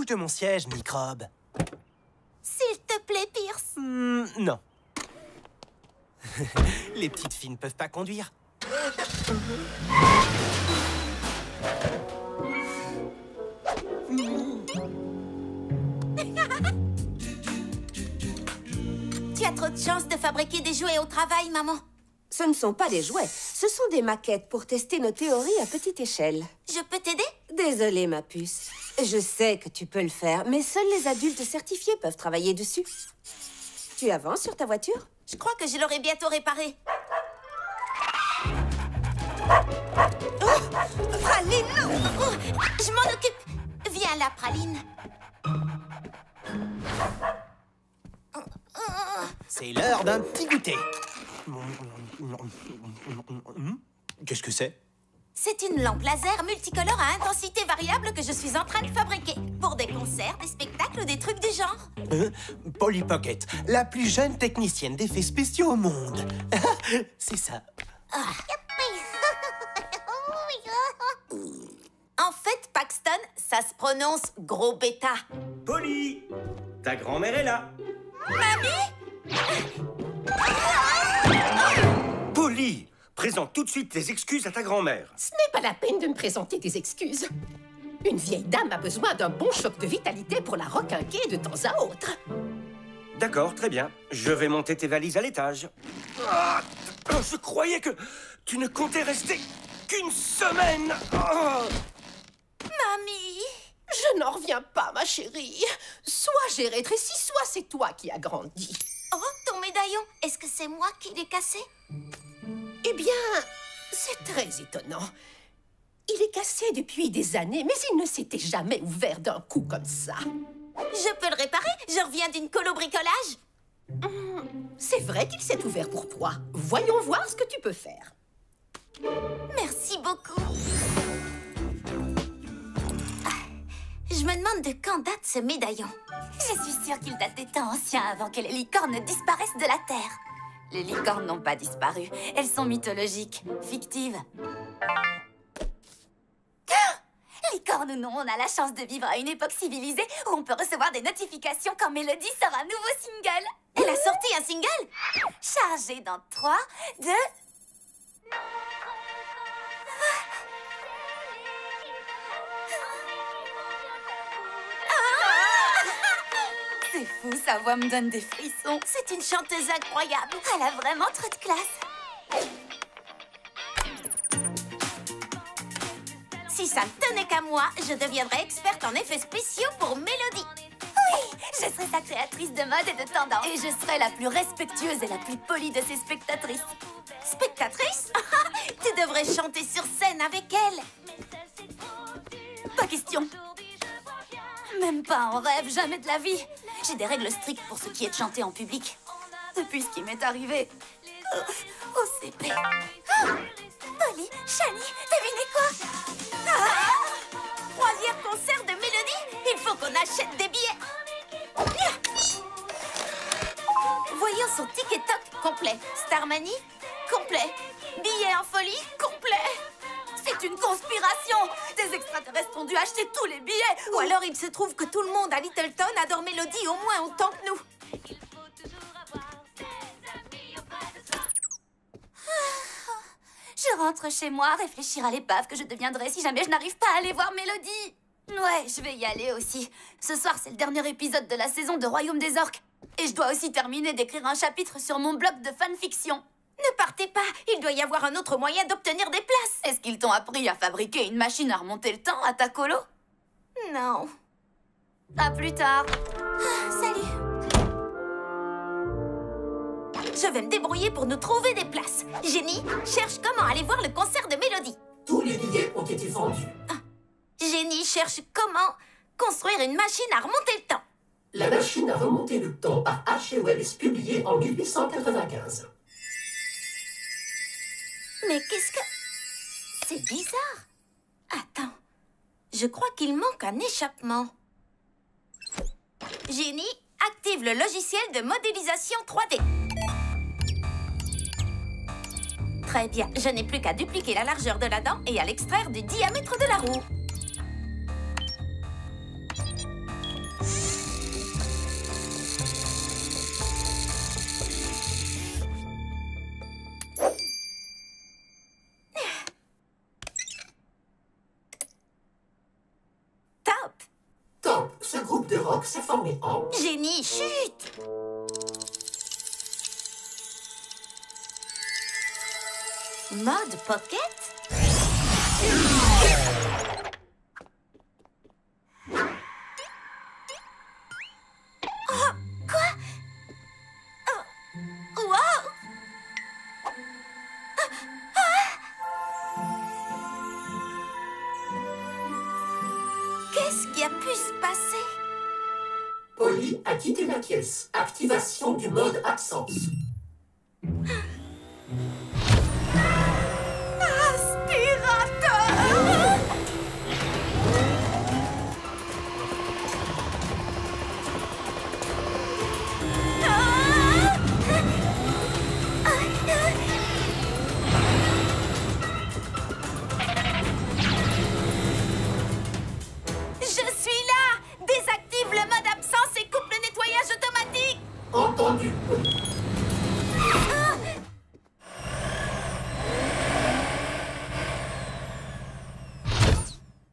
Bouge de mon siège, microbe. S'il te plaît, Pierce. Non. Les petites filles ne peuvent pas conduire. Tu as trop de chance de fabriquer des jouets au travail, maman. Ce ne sont pas des jouets, ce sont des maquettes pour tester nos théories à petite échelle. Je peux t'aider? Désolée, ma puce. Je sais que tu peux le faire, mais seuls les adultes certifiés peuvent travailler dessus. Tu avances sur ta voiture? Je crois que je l'aurai bientôt réparée. Praline! Oh, je m'en occupe. Viens là, Praline. C'est l'heure d'un petit goûter. Qu'est-ce que c'est? C'est une lampe laser multicolore à intensité variable que je suis en train de fabriquer. Pour des concerts, des spectacles ou des trucs du genre. Polly Pocket, la plus jeune technicienne d'effets spéciaux au monde. C'est ça. En fait, Paxton, ça se prononce gros bêta. Polly, ta grand-mère est là. Mamie? Polly, présente tout de suite tes excuses à ta grand-mère. Ce n'est pas la peine de me présenter tes excuses. Une vieille dame a besoin d'un bon choc de vitalité pour la requinquer de temps à autre. D'accord, très bien. Je vais monter tes valises à l'étage. Ah, je croyais que tu ne comptais rester qu'une semaine. Oh. Mamie? Je n'en reviens pas, ma chérie. Soit j'ai rétréci, soit c'est toi qui as grandi. Oh, ton médaillon, est-ce que c'est moi qui l'ai cassé? Eh bien, c'est très étonnant. Il est cassé depuis des années, mais il ne s'était jamais ouvert d'un coup comme ça. Je peux le réparer? Je reviens d'une colo-bricolage. C'est vrai qu'il s'est ouvert pour toi. Voyons voir ce que tu peux faire. Merci beaucoup. Je me demande de quand date ce médaillon. Je suis sûre qu'il date des temps anciens avant que les licornes disparaissent de la Terre. Les licornes n'ont pas disparu. Elles sont mythologiques, fictives. Licorne ou non, on a la chance de vivre à une époque civilisée où on peut recevoir des notifications quand Mélodie sort un nouveau single. Elle a sorti un single chargé dans 3, 2... C'est fou, sa voix me donne des frissons. C'est une chanteuse incroyable. Elle a vraiment trop de classe. Si ça ne tenait qu'à moi, je deviendrais experte en effets spéciaux pour Mélodie. Oui, je serais sa créatrice de mode et de tendance. Et je serais la plus respectueuse et la plus polie de ses spectatrices. Spectatrice? Tu devrais chanter sur scène avec elle. Pas question. Même pas en rêve, jamais de la vie. J'ai des règles strictes pour ce qui est de chanter en public. Depuis ce qui m'est arrivé au CP. Polly, Shani, devinez quoi? Troisième concert de Mélodie. Il faut qu'on achète des billets. Voyons son ticket-toc complet. Starmanie, complet. Billets en folie, complet. C'est une conspiration. Des extraterrestres ont dû acheter tous les billets. Ou alors il se trouve que tout le monde à Littleton adore Mélodie au moins autant que nous. Je rentre chez moi réfléchir à l'épave que je deviendrai si jamais je n'arrive pas à aller voir Mélodie. Ouais, je vais y aller aussi. Ce soir, c'est le dernier épisode de la saison de Royaume des Orques. Et je dois aussi terminer d'écrire un chapitre sur mon blog de fanfiction. Ne partez pas, il doit y avoir un autre moyen d'obtenir des places. Est-ce qu'ils t'ont appris à fabriquer une machine à remonter le temps à ta colo? Non. À plus tard. Salut. Je vais me débrouiller pour nous trouver des places. Jenny, cherche comment aller voir le concert de Mélodie. Tous les billets ont été vendus. Jenny cherche comment construire une machine à remonter le temps. La machine à remonter le temps par H.G. Wells, publiée en 1895. Mais qu'est-ce que... C'est bizarre. Attends. Je crois qu'il manque un échappement. Jenny, active le logiciel de modélisation 3D. Très bien. Je n'ai plus qu'à dupliquer la largeur de la dent et à l'extraire du diamètre de la roue. rock s'est formé en... Génie, chut! Mode Pocket? Oh, quoi? Oh, wow! Qu'est-ce qui a pu se passer? Polly a quitté la pièce. Activation du mode absence. Aspirateur! Je suis là! Désactive le mode absence et coupe le nettoyage automatique! Entendu, Polly.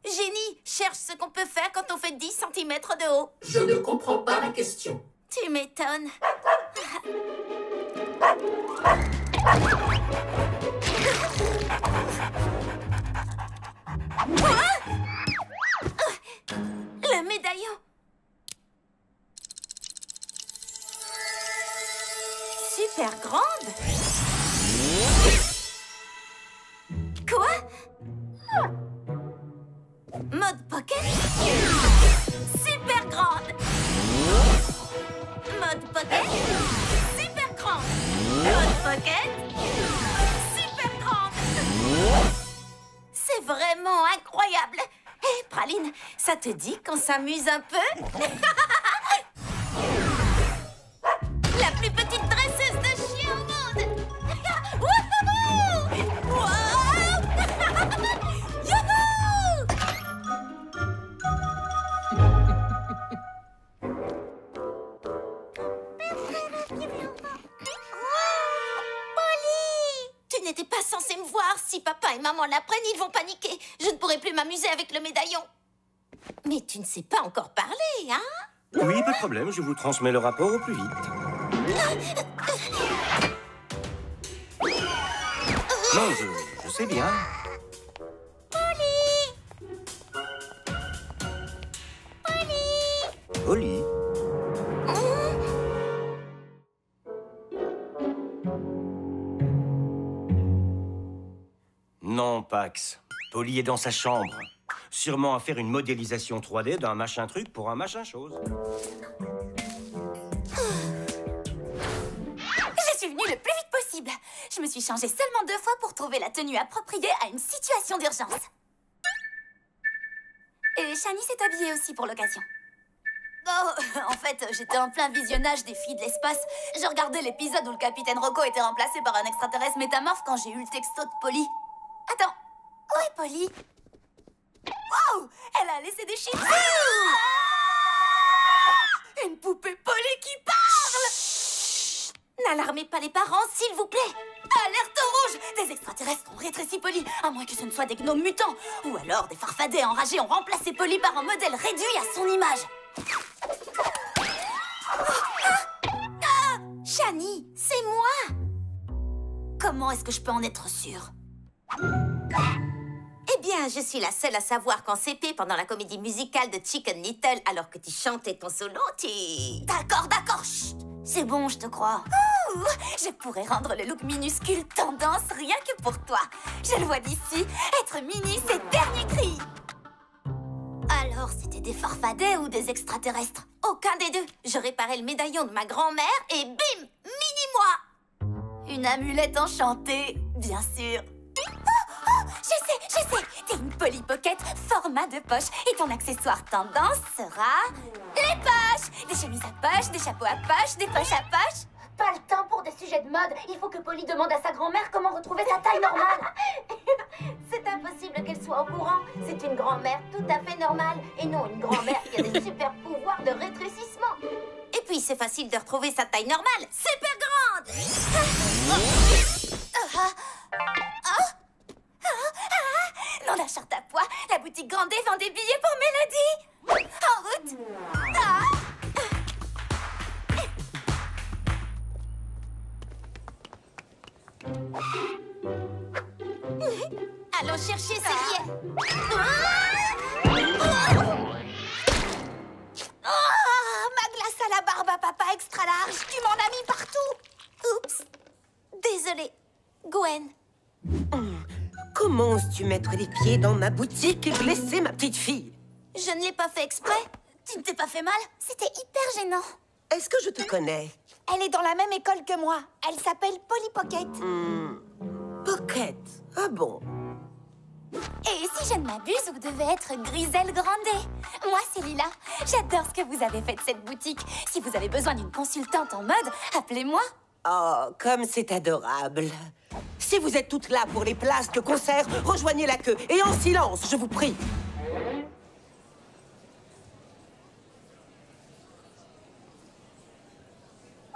Génie, cherche ce qu'on peut faire quand on fait 10 cm de haut. Je ne comprends pas la question. Tu m'étonnes. Le médaillon. Super grande. Quoi? Mode Pocket? Super grande. Mode Pocket? Super grande. Mode Pocket? Super grande. C'est vraiment incroyable. Hé, Praline, ça te dit qu'on s'amuse un peu? La plus petite dresseuse de chiens au monde. Wouhou! Wow! Youhou! Polly! Tu n'étais pas censée me voir. Si papa et maman l'apprennent, ils vont paniquer. Je ne pourrai plus m'amuser avec le médaillon. Mais tu ne sais pas encore parler, hein? Oui, pas de problème, je vous transmets le rapport au plus vite. Non, je sais bien. Polly. Non, Pax. Polly est dans sa chambre. Sûrement à faire une modélisation 3D d'un machin truc pour un machin chose. Je suis venue le plus vite possible. Je me suis changée seulement 2 fois pour trouver la tenue appropriée à une situation d'urgence. Et Shani s'est habillée aussi pour l'occasion. Oh, en fait, j'étais en plein visionnage des filles de l'espace. Je regardais l'épisode où le capitaine Rocco était remplacé par un extraterrestre métamorphe quand j'ai eu le texto de Polly. Attends, où est Polly? Wow! Elle a laissé des chiffres. Une poupée Polly qui parle! Chut! N'alarmez pas les parents, s'il vous plaît. Alerte rouge! Des extraterrestres ont rétréci Polly, à moins que ce ne soit des gnomes mutants. Ou alors des farfadets enragés ont remplacé Polly par un modèle réduit à son image. Shani, c'est moi! Comment est-ce que je peux en être sûre? Eh bien, je suis la seule à savoir qu'en CP, pendant la comédie musicale de Chicken Little, alors que tu chantais ton solo, tu... D'accord, chut. C'est bon, je te crois. Ouh, je pourrais rendre le look minuscule tendance rien que pour toi. Je le vois d'ici, être mini, c'est dernier cri. Alors, c'était des farfadets ou des extraterrestres? Aucun des deux. Je réparais le médaillon de ma grand-mère et bim, mini-moi. Une amulette enchantée, bien sûr. Je sais, t'es une Polly Pocket format de poche et ton accessoire tendance sera les poches. Des chemises à poche, des chapeaux à poche, des poches à poche. Pas le temps pour des sujets de mode. Il faut que Polly demande à sa grand-mère comment retrouver sa taille normale. C'est impossible qu'elle soit au courant. C'est une grand-mère tout à fait normale et non une grand-mère qui a des super pouvoirs de rétrécissement. Et puis c'est facile de retrouver sa taille normale. Super grande. Dans la charte à pois, la boutique Grandet vend des billets pour Mélodie. En route. allons chercher ces billets. Oh, ma glace à la barbe à papa extra large. Tu m'en as mis partout. Oups. Désolée, Gwen. Comment oses-tu mettre les pieds dans ma boutique et blesser ma petite fille? Je ne l'ai pas fait exprès. Tu ne t'es pas fait mal? C'était hyper gênant. Est-ce que je te connais? Elle est dans la même école que moi. Elle s'appelle Polly Pocket. Pocket? Ah bon? Et si je ne m'abuse, vous devez être Griselle Grandet. Moi, c'est Lila. J'adore ce que vous avez fait de cette boutique. Si vous avez besoin d'une consultante en mode, appelez-moi. Oh, comme c'est adorable. Si vous êtes toutes là pour les places de concert, rejoignez la queue. Et en silence, je vous prie.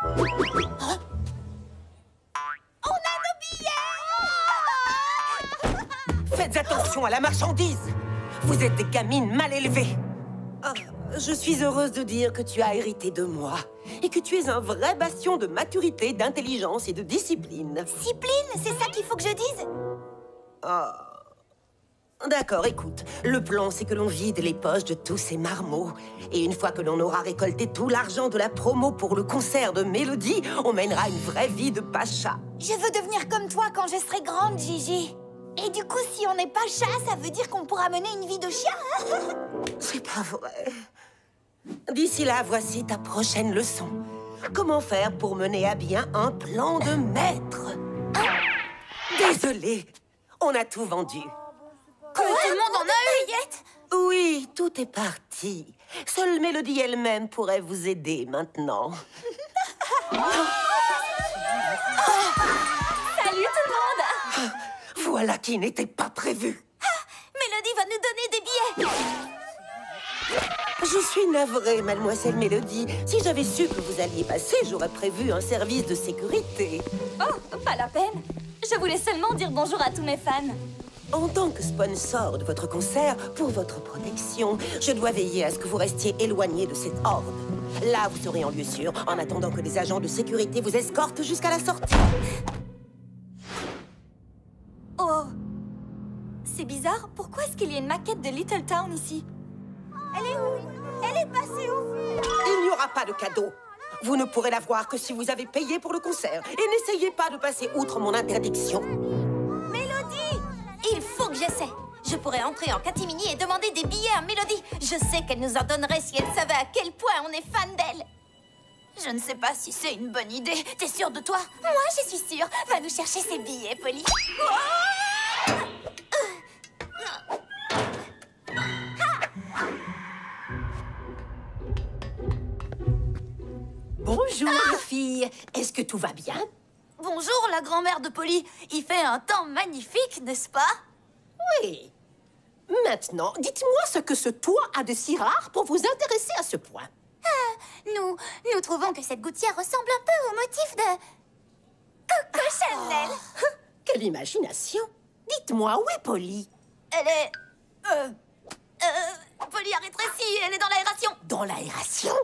On a nos billets! Faites attention à la marchandise. Vous êtes des gamines mal élevées. Ah, je suis heureuse de dire que tu as hérité de moi. Et que tu es un vrai bastion de maturité, d'intelligence et de discipline. Discipline, c'est ça qu'il faut que je dise? Oh. D'accord, écoute. Le plan, c'est que l'on vide les poches de tous ces marmots. Et une fois que l'on aura récolté tout l'argent de la promo pour le concert de Mélodie, on mènera une vraie vie de pacha. Je veux devenir comme toi quand je serai grande, Gigi. Et du coup, si on n'est pas chat, ça veut dire qu'on pourra mener une vie de chien. C'est pas vrai. D'ici là, voici ta prochaine leçon. Comment faire pour mener à bien un plan de maître? Désolée, on a tout vendu. Tout le monde en a eu, Yette. Oui, tout est parti. Seule Mélodie elle-même pourrait vous aider maintenant. Salut tout le monde. Voilà qui n'était pas prévu. Mélodie va nous donner des billets. Je suis navrée, mademoiselle Mélodie. Si j'avais su que vous alliez passer, j'aurais prévu un service de sécurité. Oh, pas la peine. Je voulais seulement dire bonjour à tous mes fans. En tant que sponsor de votre concert, pour votre protection, je dois veiller à ce que vous restiez éloigné de cette horde. Là, vous serez en lieu sûr, en attendant que les agents de sécurité vous escortent jusqu'à la sortie. Oh, c'est bizarre. Pourquoi est-ce qu'il y a une maquette de Little Town ici? Elle est où? Elle est passée où? Il n'y aura pas de cadeau. Vous ne pourrez la voir que si vous avez payé pour le concert. Et n'essayez pas de passer outre mon interdiction. Mélodie! Il faut que j'essaie. Je pourrais entrer en catimini et demander des billets à Mélodie. Je sais qu'elle nous en donnerait si elle savait à quel point on est fan d'elle. Je ne sais pas si c'est une bonne idée. T'es sûre de toi? Moi, je suis sûre. Va nous chercher ces billets, Polly. Bonjour, les filles. Est-ce que tout va bien? Bonjour, la grand-mère de Polly. Il fait un temps magnifique, n'est-ce pas? Oui. Maintenant, dites-moi ce que ce toit a de si rare pour vous intéresser à ce point. Nous trouvons que cette gouttière ressemble un peu au motif de Coco Chanel. Quelle imagination! Dites-moi, où est Polly? Elle est... Polly a rétréci, elle est dans l'aération. Dans l'aération?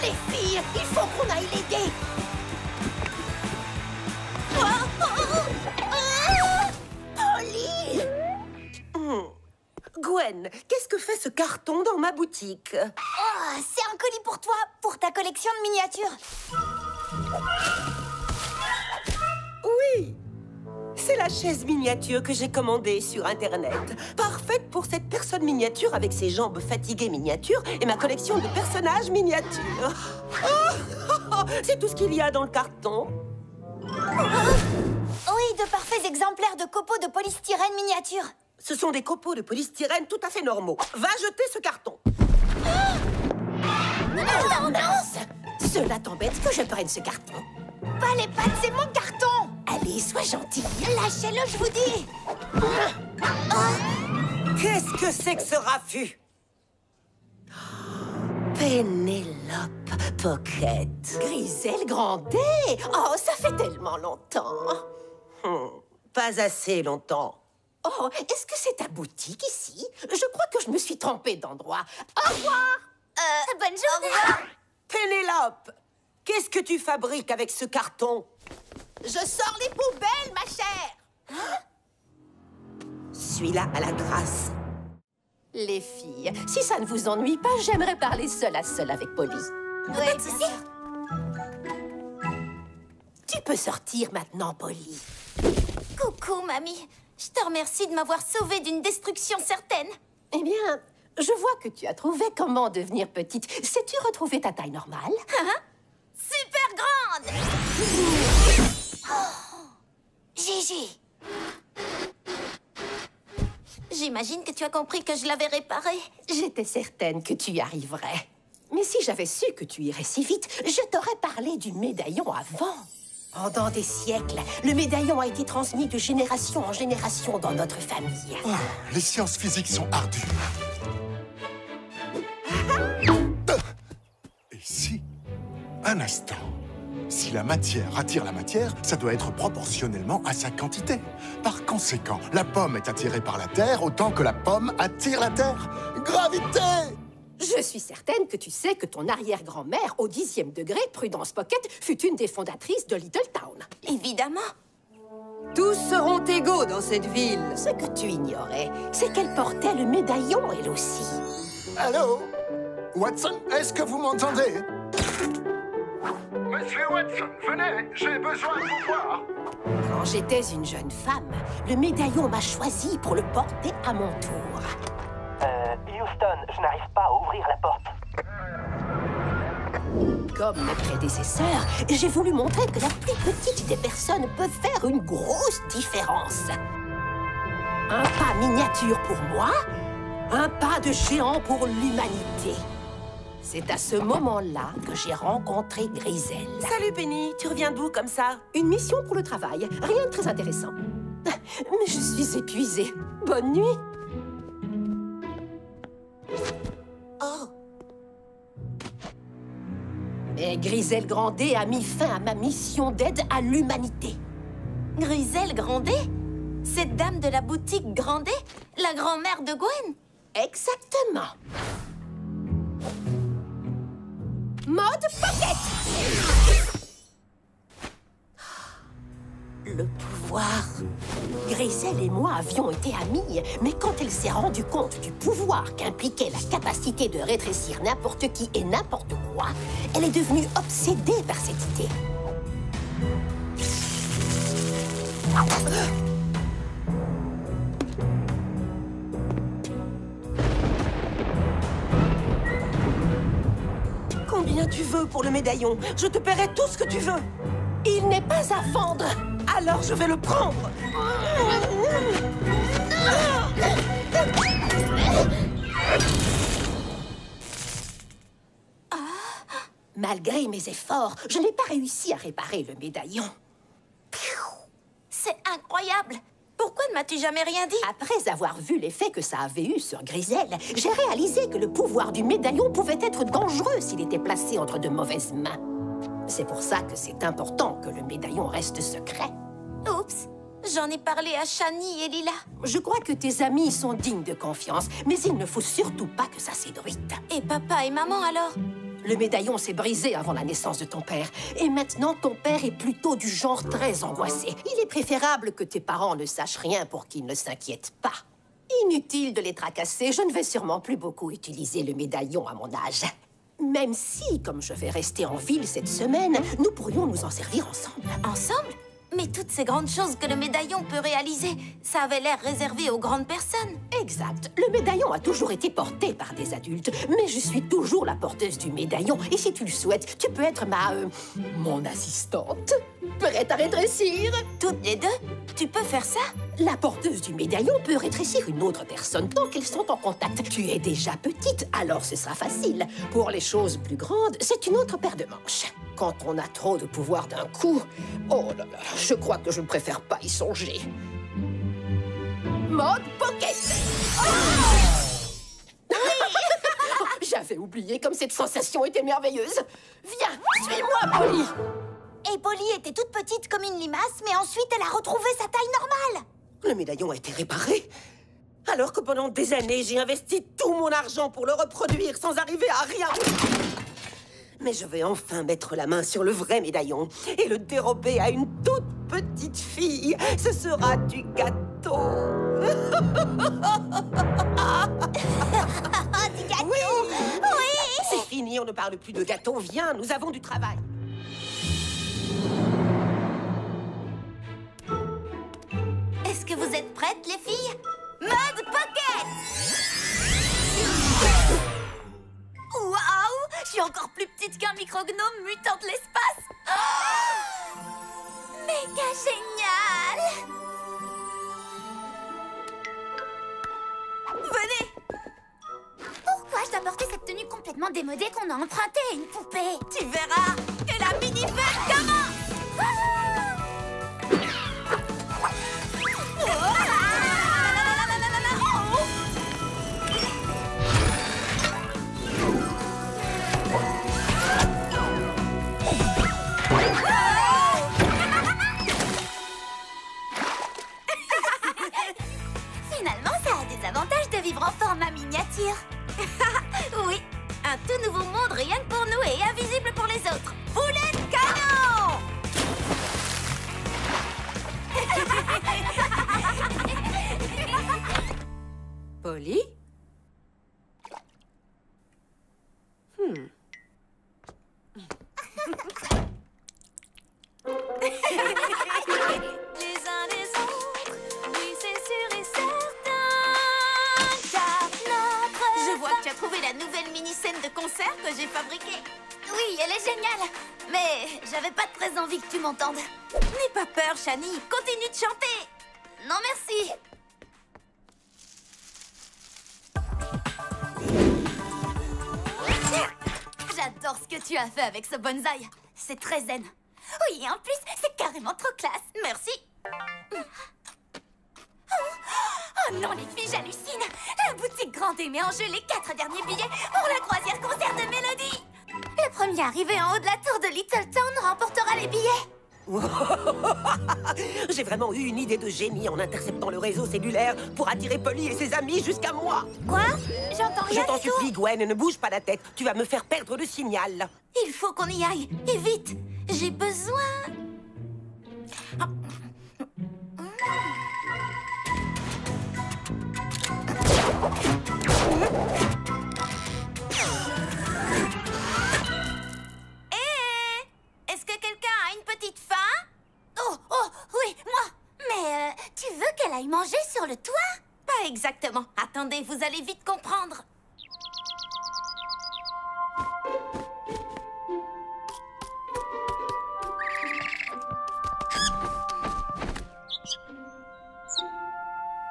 Les filles, il faut qu'on aille l'aider. Polly! Gwen, qu'est-ce que fait ce carton dans ma boutique? Oh, c'est un colis pour toi, pour ta collection de miniatures. Oui, c'est la chaise miniature que j'ai commandée sur Internet. Parfaite pour cette personne miniature avec ses jambes fatiguées miniatures et ma collection de personnages miniatures. C'est tout ce qu'il y a dans le carton. Oui, de parfaits exemplaires de copeaux de polystyrène miniature. Ce sont des copeaux de polystyrène tout à fait normaux. Va jeter ce carton. Non, mince! Cela t'embête que je prenne ce carton? Pas les pattes, c'est mon carton. Allez, sois gentille. Lâchez-le, je vous dis. Qu'est-ce que c'est que ce raffut? Pénélope Pocket. Griselle Grandet! Oh, ça fait tellement longtemps. Pas assez longtemps. Oh, est-ce que c'est ta boutique ici? Je crois que je me suis trompée d'endroit. Au revoir! Bonne journée. Pénélope, qu'est-ce que tu fabriques avec ce carton? Je sors les poubelles, ma chère. Suis-la à la grâce. Les filles, si ça ne vous ennuie pas, j'aimerais parler seule à seule avec Polly. Pas de souci. Tu peux sortir maintenant, Polly. Coucou, mamie. Je te remercie de m'avoir sauvée d'une destruction certaine. Eh bien, je vois que tu as trouvé comment devenir petite. Sais-tu retrouver ta taille normale? Super grande. Gigi. J'imagine que tu as compris que je l'avais réparée. J'étais certaine que tu y arriverais. Mais si j'avais su que tu irais si vite, je t'aurais parlé du médaillon avant. Pendant des siècles, le médaillon a été transmis de génération en génération dans notre famille. Oh, les sciences physiques sont ardues. Et si, un instant, si la matière attire la matière, ça doit être proportionnellement à sa quantité. Par conséquent, la pomme est attirée par la Terre autant que la pomme attire la Terre. Gravité! Je suis certaine que tu sais que ton arrière-grand-mère, au 10e degré, Prudence Pocket, fut une des fondatrices de Little Town. Évidemment. Tous seront égaux dans cette ville. Ce que tu ignorais, c'est qu'elle portait le médaillon, elle aussi. Allô? Watson, est-ce que vous m'entendez? Monsieur Watson, venez, j'ai besoin de vous voir. Quand j'étais une jeune femme, le médaillon m'a choisi pour le porter à mon tour. Houston, je n'arrive pas à ouvrir la porte. Comme mes prédécesseurs, j'ai voulu montrer que la plus petite des personnes peut faire une grosse différence. Un pas miniature pour moi, un pas de géant pour l'humanité. C'est à ce moment-là que j'ai rencontré Grisel. Salut Penny, tu reviens d'où comme ça? Une mission pour le travail, rien de très intéressant. Mais je suis épuisée. Bonne nuit. Oh. Mais Grisel Grandet a mis fin à ma mission d'aide à l'humanité. Grisel Grandet? Cette dame de la boutique Grandet? La grand-mère de Gwen? Exactement. Mode Pocket! Le pouvoir. Grisel et moi avions été amies, mais quand elle s'est rendue compte du pouvoir qu'impliquait la capacité de rétrécir n'importe qui et n'importe quoi, elle est devenue obsédée par cette idée. Combien tu veux pour le médaillon? Je te paierai tout ce que tu veux. Il n'est pas à vendre. Alors je vais le prendre. Malgré mes efforts, je n'ai pas réussi à réparer le médaillon. C'est incroyable. Pourquoi ne m'as-tu jamais rien dit? Après avoir vu l'effet que ça avait eu sur Grisel, j'ai réalisé que le pouvoir du médaillon pouvait être dangereux s'il était placé entre de mauvaises mains. C'est pour ça que c'est important que le médaillon reste secret. Oups, j'en ai parlé à Shani et Lila. Je crois que tes amis sont dignes de confiance, mais il ne faut surtout pas que ça s'ébruite. Et papa et maman alors? Le médaillon s'est brisé avant la naissance de ton père. Et maintenant, ton père est plutôt du genre très angoissé. Il est préférable que tes parents ne sachent rien pour qu'ils ne s'inquiètent pas. Inutile de les tracasser, je ne vais sûrement plus beaucoup utiliser le médaillon à mon âge. Même si, comme je vais rester en ville cette semaine, nous pourrions nous en servir ensemble. Ensemble? Mais toutes ces grandes choses que le médaillon peut réaliser, ça avait l'air réservé aux grandes personnes. Exact. Le médaillon a toujours été porté par des adultes, mais je suis toujours la porteuse du médaillon. Et si tu le souhaites, tu peux être mon assistante. Prête à rétrécir? Toutes les deux? Tu peux faire ça? La porteuse du médaillon peut rétrécir une autre personne tant qu'elles sont en contact. Tu es déjà petite, alors ce sera facile. Pour les choses plus grandes, c'est une autre paire de manches. Quand on a trop de pouvoir d'un coup, oh là là, je crois que je ne préfère pas y songer. Mode Pocket! Oh! J'avais oublié comme cette sensation était merveilleuse. Viens, suis-moi, Polly. Et Polly était toute petite comme une limace, mais ensuite elle a retrouvé sa taille normale. Le médaillon a été réparé. Alors que pendant des années, j'ai investi tout mon argent pour le reproduire sans arriver à rien. Mais je vais enfin mettre la main sur le vrai médaillon et le dérober à une toute petite fille. Ce sera du gâteau. Du gâteau. Oui. Oui. C'est fini, on ne parle plus de gâteau. Viens, nous avons du travail. Est-ce que vous êtes prêtes, les filles? Mode Pocket! Waouh! Je suis encore plus petite qu'un micro-gnome mutant de l'espace! Oh, méga génial! Venez! Pourquoi je dois porter cette tenue complètement démodée qu'on a empruntée à une poupée? Tu verras que la mini-fête commence! Finalement, ça a des avantages de vivre en format miniature. Oui, un tout nouveau monde rien que pour nous et invisible pour les autres. Boulet de canon! Polly? Les uns les autres, oui c'est sûr et certain. Car notre... Je vois que tu as trouvé la nouvelle mini-scène de concert que j'ai fabriquée. Oui, elle est géniale. Mais j'avais pas très envie que tu m'entendes. N'aie pas peur, Shani. Continue de chanter. Non, merci. J'adore ce que tu as fait avec ce bonsaï. C'est très zen. Oui, en plus, c'est carrément trop classe. Merci. Oh non, les filles, j'hallucine. La boutique Grandé met en jeu les 4 derniers billets pour la croisière concert de Mélodie. Le premier arrivé en haut de la tour de Little Town remportera les billets. J'ai vraiment eu une idée de génie en interceptant le réseau cellulaire pour attirer Polly et ses amis jusqu'à moi. Quoi? J'entends rien Je t'en du tout. supplie, Gwen, ne bouge pas la tête. Tu vas me faire perdre le signal. Il faut qu'on y aille, et vite. J'ai besoin... Est-ce que quelqu'un a une petite faim? Oh, oui, moi. Mais tu veux qu'elle aille manger sur le toit? Pas exactement. Attendez, vous allez vite comprendre.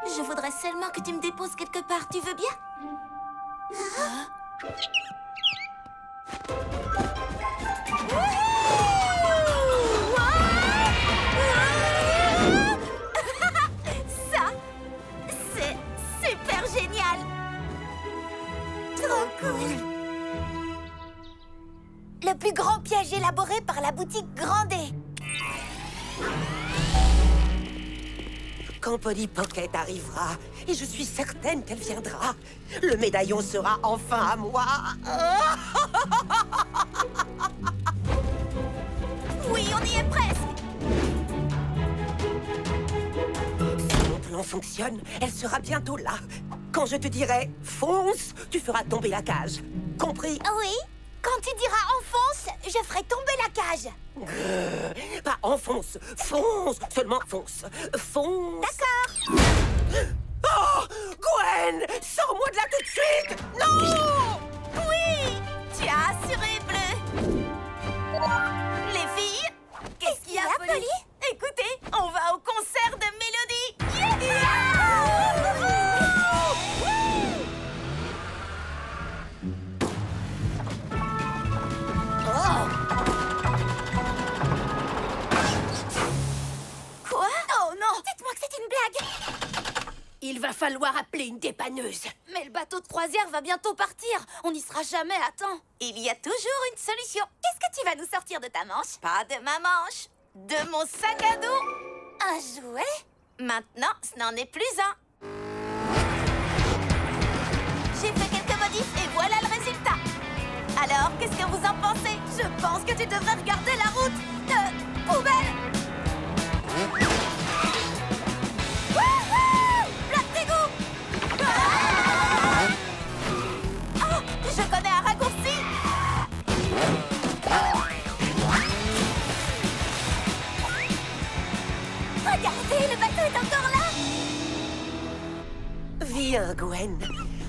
Je voudrais seulement que tu me déposes quelque part, tu veux bien? Ça, c'est super génial! Trop cool! Le plus grand piège élaboré par la boutique Grandé. Quand Polly Pocket arrivera, et je suis certaine qu'elle viendra, le médaillon sera enfin à moi. Oui, on y est presque. Si mon plan fonctionne, elle sera bientôt là. Quand je te dirai « fonce », tu feras tomber la cage. Compris? Oui, quand tu diras enfonce, je ferai tomber la cage. Pas enfonce, fonce, seulement fonce. Fonce. D'accord. Oh, Gwen, sors-moi de là tout de suite. Non! Oui, tu as assuré, Bleu. Les filles, qu'est-ce qu'il y a, Polly? Écoutez, on va au concert de Mélodie. Quoi? Oh non! Dites-moi que c'est une blague! Il va falloir appeler une dépanneuse. Mais le bateau de croisière va bientôt partir. On n'y sera jamais à temps. Il y a toujours une solution. Qu'est-ce que tu vas nous sortir de ta manche? Pas de ma manche. De mon sac à dos. Un jouet? Maintenant, ce n'en est plus un. Et voilà le résultat. Alors, qu'est-ce que vous en pensez? Je pense que tu devrais regarder la route de poubelle. Wouhou! Plat de d'égout. Oh, je connais un raccourci. Regardez, le bateau est encore là. Viens, Gwen.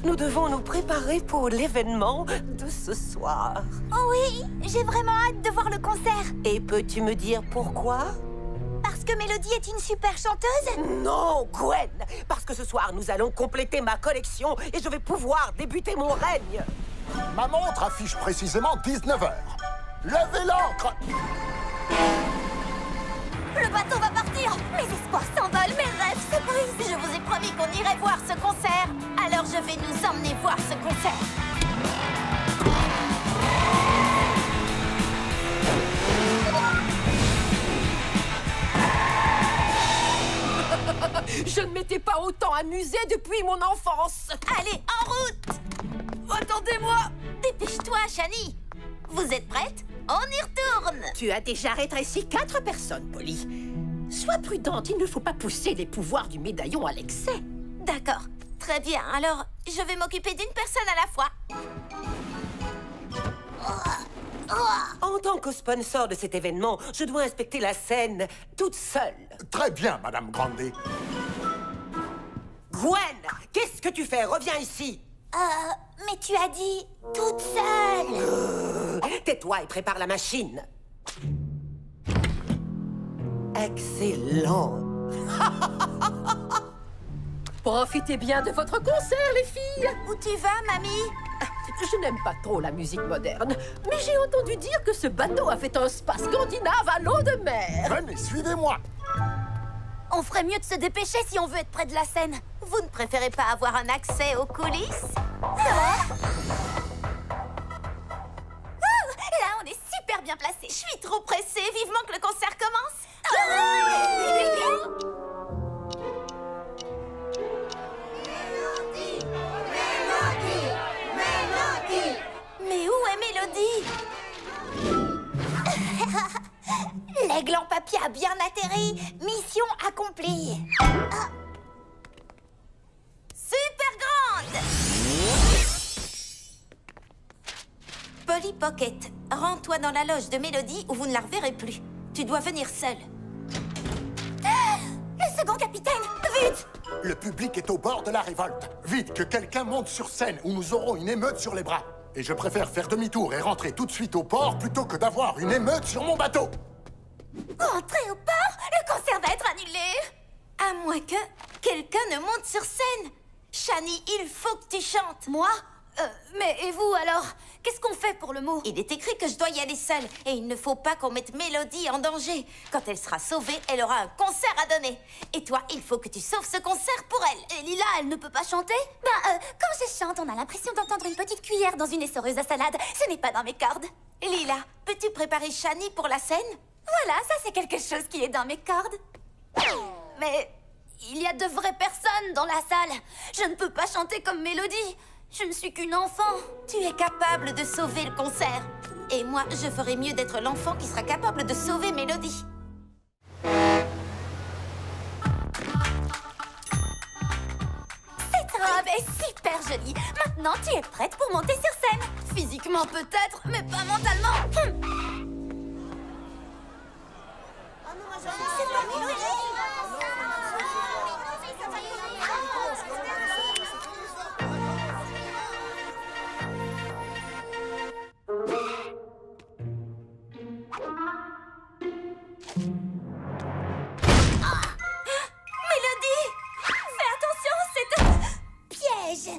Nous devons nous préparer pour l'événement de ce soir. Oh oui, j'ai vraiment hâte de voir le concert. Et peux-tu me dire pourquoi? Parce que Mélodie est une super chanteuse? Non, Gwen. Parce que ce soir, nous allons compléter ma collection et je vais pouvoir débuter mon règne. Ma montre affiche précisément 19h. Levez l'ancre! Le bateau va partir. Mes espoirs s'envolent, mes rêves se brisent. Je vous ai promis qu'on irait voir ce concert. Alors je vais nous emmener voir ce concert. Je ne m'étais pas autant amusée depuis mon enfance. Allez, en route. Attendez-moi. Dépêche-toi, Shani. Vous êtes prête? On y retourne. Tu as déjà rétréci 4 personnes, Polly. Sois prudente, il ne faut pas pousser les pouvoirs du médaillon à l'excès. D'accord, très bien. Alors, je vais m'occuper d'une personne à la fois. En tant que sponsor de cet événement, je dois inspecter la scène toute seule. Très bien, Madame Grandet. Gwen, qu'est-ce que tu fais? Reviens ici. Mais tu as dit toute seule. Tais-toi et prépare la machine. Excellent. Profitez bien de votre concert, les filles. Où tu vas, mamie? Je n'aime pas trop la musique moderne, mais j'ai entendu dire que ce bateau a fait un spa scandinave à l'eau de mer. Venez, suivez-moi. On ferait mieux de se dépêcher si on veut être près de la scène. Vous ne préférez pas avoir un accès aux coulisses? Là, on est super bien placé. Je suis trop pressée. Vivement que le concert commence. Mais où est Mélodie? L'aigle en papier a bien atterri. Mission accomplie. Super grande. Polly Pocket, rends-toi dans la loge de Mélodie ou vous ne la reverrez plus. Tu dois venir seule. Le second capitaine, vite! Le public est au bord de la révolte. Vite, que quelqu'un monte sur scène ou nous aurons une émeute sur les bras. Et je préfère faire demi-tour et rentrer tout de suite au port plutôt que d'avoir une émeute sur mon bateau. Rentrer au port? Le concert va être annulé. À moins que quelqu'un ne monte sur scène. Shani, il faut que tu chantes. Moi? Mais et vous alors? Qu'est-ce qu'on fait pour le mot? Il est écrit que je dois y aller seule. Et il ne faut pas qu'on mette Mélodie en danger. Quand elle sera sauvée, elle aura un concert à donner. Et toi, il faut que tu sauves ce concert pour elle. Et Lila, elle ne peut pas chanter? Quand je chante, on a l'impression d'entendre une petite cuillère dans une essoreuse à salade. Ce n'est pas dans mes cordes. Lila, peux-tu préparer Shani pour la scène? Voilà, ça c'est quelque chose qui est dans mes cordes. Mais il y a de vraies personnes dans la salle. Je ne peux pas chanter comme Mélodie. Je ne suis qu'une enfant. Tu es capable de sauver le concert. Et moi, je ferai mieux d'être l'enfant qui sera capable de sauver Mélodie. Cette robe est super jolie. Maintenant, tu es prête pour monter sur scène. Physiquement peut-être, mais pas mentalement. C'est pas Mélodie.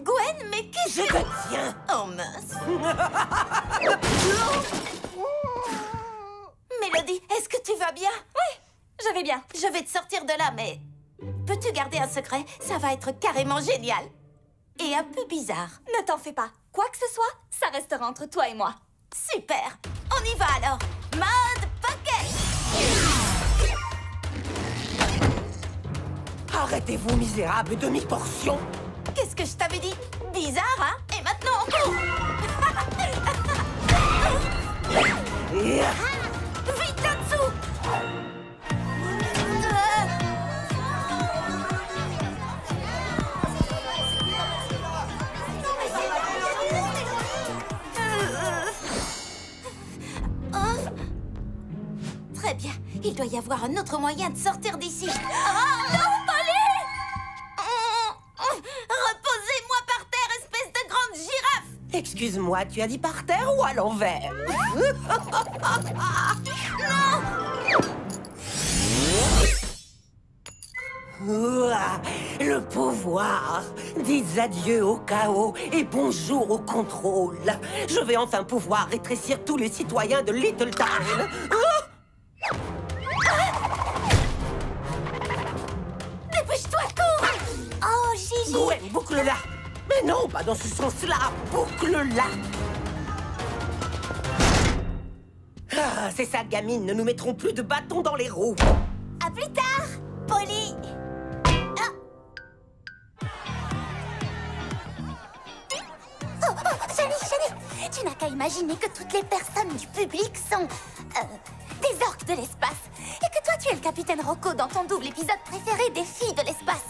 Gwen, mais qu'est-ce que... Je te tiens. Oh mince. Mélodie, est-ce que tu vas bien? Oui, je vais bien. Je vais te sortir de là, mais... Peux-tu garder un secret? Ça va être carrément génial. Et un peu bizarre. Ne t'en fais pas. Quoi que ce soit, ça restera entre toi et moi. Super. On y va alors. Mode Pocket. Arrêtez-vous, misérable demi-portion. Qu'est-ce que je t'avais dit? Bizarre, hein? Et maintenant Maintenant, cours! Vite là-dessous! Très bien. Il doit y avoir un autre moyen de sortir d'ici. Oh non, Polly! Reposez-moi par terre, espèce de grande girafe! Excuse-moi, tu as dit par terre ou à l'envers? Ouah, le pouvoir. Dites adieu au chaos et bonjour au contrôle. Je vais enfin pouvoir rétrécir tous les citoyens de Little Town. Dépêche-toi, cours! Oh, Gigi! Gwen, boucle-la. Mais non, pas dans ce sens-là. Boucle-la. Ah, ces sales gamines ne nous mettront plus de bâtons dans les roues. À plus tard, Polly! Shani, tu n'as qu'à imaginer que toutes les personnes du public sont des orques de l'espace et que toi tu es le capitaine Rocco dans ton double épisode préféré des filles de l'espace.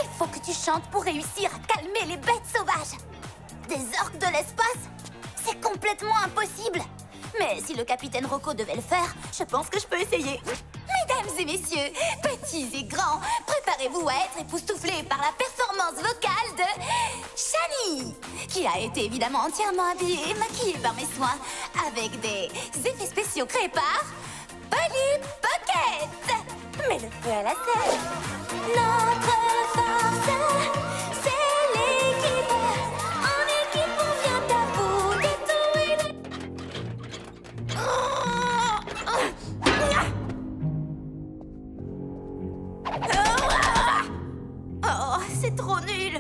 Il faut que tu chantes pour réussir à calmer les bêtes sauvages. Des orques de l'espace? C'est complètement impossible. Mais si le capitaine Rocco devait le faire, je pense que je peux essayer. Mesdames et messieurs, petits et grands, préparez-vous à être époustouflés par la performance vocale de Shani, qui a été évidemment entièrement habillée et maquillée par mes soins, avec des effets spéciaux créés par Polly Pocket. Mets le feu à la scène. Notre force, c'est l'équipe. En équipe, on vient à bout de tout et de... Oh, c'est trop nul!